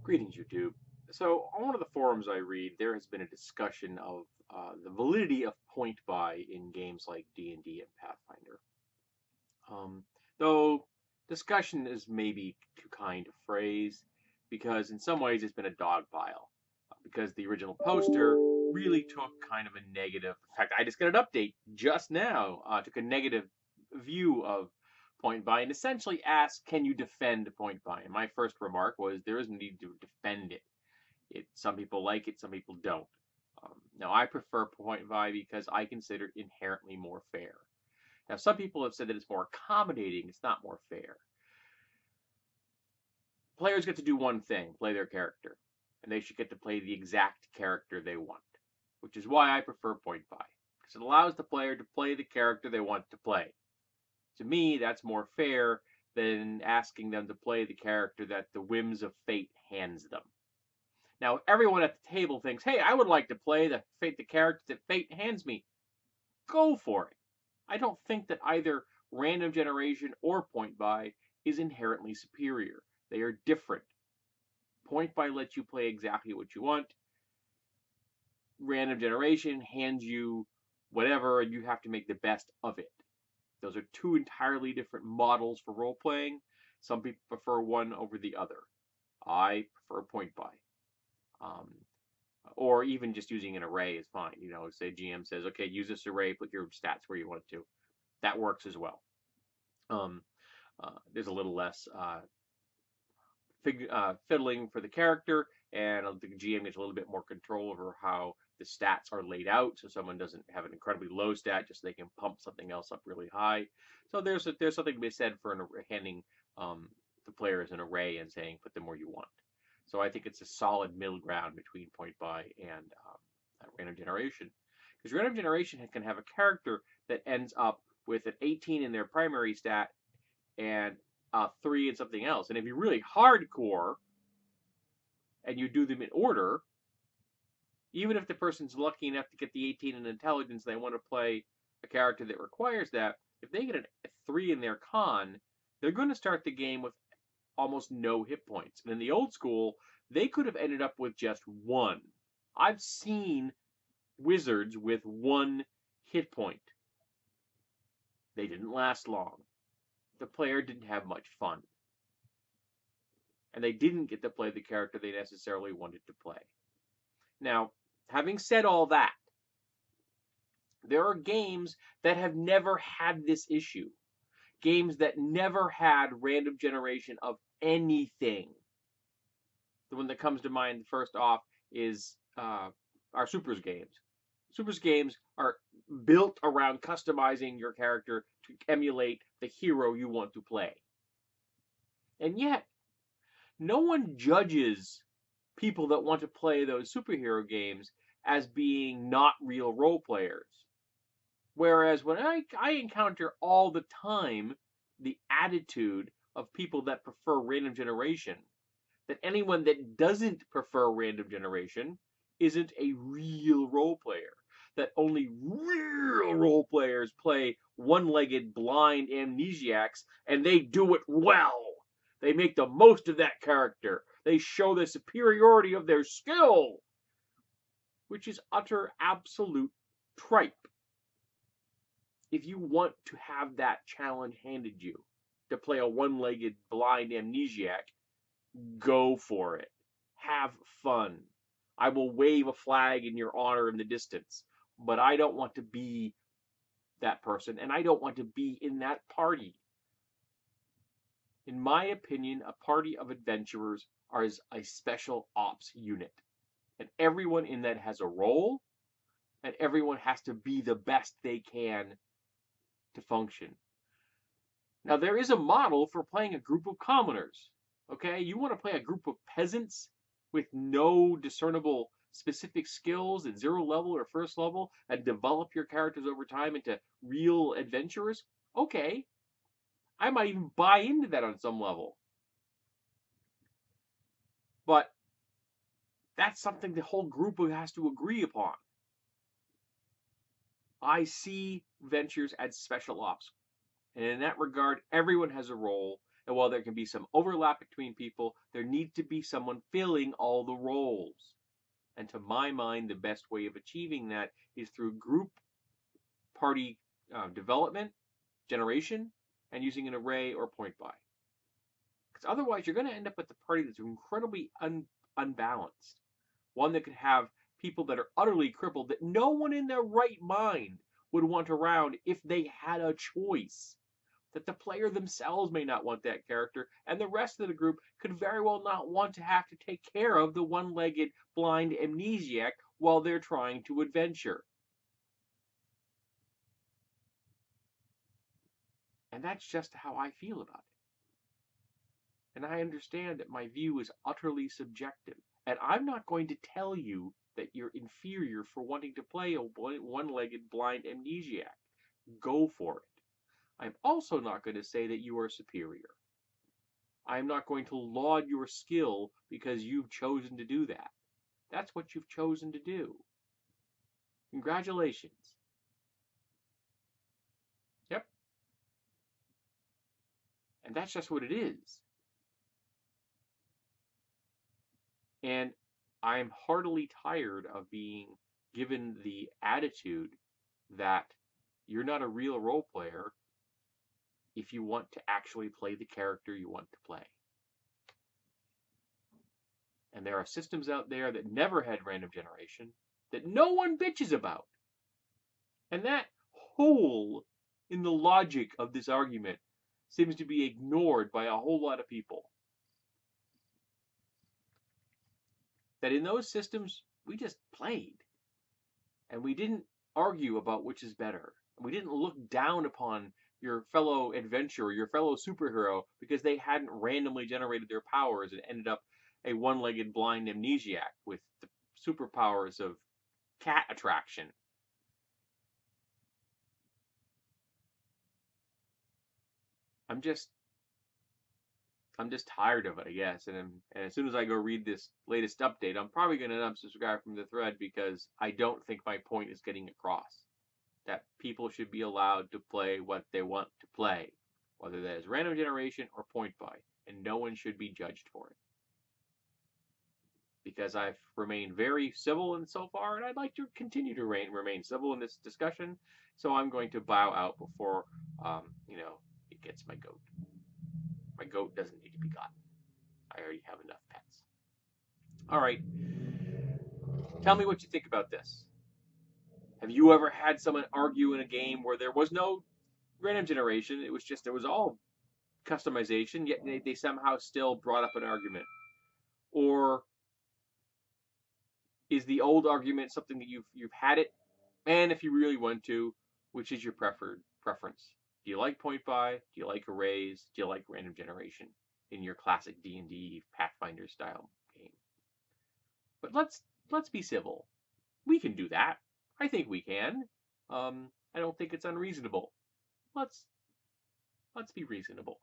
Greetings, YouTube. So, on one of the forums I read, there has been a discussion of the validity of point buy in games like D&D and Pathfinder. Um, though discussion is maybe too kind a phrase, because in some ways it's been a dog pile. Because the original poster really took kind of a negative. In fact, I just got an update just now. Took a negative view of point buy and essentially asked, "Can you defend point buy?" And my first remark was, "There is no need to defend it. Some people like it, some people don't." Now, I prefer point buy because I consider it inherently more fair. Now, some people have said that it's more accommodating. It's not more fair. Players get to do one thing, play their character, and they should get to play the exact character they want, which is why I prefer point buy, because it allows the player to play the character they want to play. To me, that's more fair than asking them to play the character that the whims of fate hands them. Now, everyone at the table thinks, "Hey, I would like to play the character that fate hands me." Go for it. I don't think that either random generation or point buy is inherently superior. They are different. Point buy lets you play exactly what you want. Random generation hands you whatever, and you have to make the best of it. Those are two entirely different models for role playing. Some people prefer one over the other. I prefer point buy. Um, or even just using an array is fine. Say GM says, "Okay, use this array, put your stats where you want it to." That works as well. Um, there's a little less fiddling for the character, and the GM gets a little bit more control over how the stats are laid out, so someone doesn't have an incredibly low stat just so they can pump something else up really high. So there's something to be said for handing the players an array and saying put them where you want. So I think it's a solid middle ground between point buy and random generation, because random generation can have a character that ends up with an 18 in their primary stat and 3 in something else. And if you're really hardcore and you do them in order, even if the person's lucky enough to get the 18 in intelligence, they want to play a character that requires that. If they get a 3 in their con, they're going to start the game with almost no hit points. And in the old school, they could have ended up with just 1. I've seen wizards with 1 hit point. They didn't last long. The player didn't have much fun. And they didn't get to play the character they necessarily wanted to play. Now, having said all that, there are games that have never had this issue. Games that never had random generation of anything. The one that comes to mind first off is our Supers games. Supers games are built around customizing your character to emulate the hero you want to play. And yet, no one judges people that want to play those superhero games as being not real role players. Whereas when I encounter all the time the attitude of people that prefer random generation, that anyone that doesn't prefer random generation isn't a real role player. That only real role players play one-legged blind amnesiacs, and they do it well. They make the most of that character. They show the superiority of their skill, which is utter absolute tripe. If you want to have that challenge handed you to play a one-legged blind amnesiac, go for it. Have fun. I will wave a flag in your honor in the distance, but I don't want to be that person, and I don't want to be in that party. In my opinion, a party of adventurers is a special ops unit, and everyone in that has a role, and everyone has to be the best they can to function. Now, there is a model for playing a group of commoners. Okay, you want to play a group of peasants with no discernible specific skills at 0 level or 1st level and develop your characters over time into real adventurers? Okay, I might even buy into that on some level. But that's something the whole group has to agree upon. I see ventures as special ops. And in that regard, everyone has a role, And while there can be some overlap between people, there needs to be someone filling all the roles. And to my mind, the best way of achieving that is through group party development, generation, and using an array or point buy. Because otherwise, you're going to end up with a party that's incredibly unbalanced. One that could have people that are utterly crippled that no one in their right mind would want around if they had a choice. That the player themselves may not want that character, and the rest of the group could very well not want to have to take care of the one-legged blind amnesiac while they're trying to adventure. And that's just how I feel about it. And I understand that my view is utterly subjective. And I'm not going to tell you that you're inferior for wanting to play a one-legged blind amnesiac. Go for it. I'm also not going to say that you are superior. I'm not going to laud your skill because you've chosen to do that. That's what you've chosen to do. Congratulations. Yep. And that's just what it is. And I'm heartily tired of being given the attitude that you're not a real role player if you want to actually play the character you want to play. And there are systems out there that never had random generation that no one bitches about. And that hole in the logic of this argument seems to be ignored by a whole lot of people. That in those systems, we just played. And we didn't argue about which is better. We didn't look down upon your fellow adventurer, your fellow superhero, because they hadn't randomly generated their powers and ended up a one-legged blind amnesiac with the superpowers of cat attraction. I'm just tired of it, I guess. And as soon as I go read this latest update, I'm probably going to unsubscribe from the thread because I don't think my point is getting across. That people should be allowed to play what they want to play, whether that is random generation or point buy, and no one should be judged for it. Because I've remained very civil in so far, and I'd like to continue to remain civil in this discussion, so I'm going to bow out before, it gets my goat. My goat doesn't need to be gotten. I already have enough pets. All right. Tell me what you think about this. Have you ever had someone argue in a game where there was no random generation? It was all customization, yet they somehow still brought up an argument. Or is the old argument something that you've had it, and if you really want to, which is your preference? Do you like point buy? Do you like arrays? Do you like random generation in your classic D&D Pathfinder style game? But let's be civil. We can do that. I think we can. I don't think it's unreasonable. Let's be reasonable.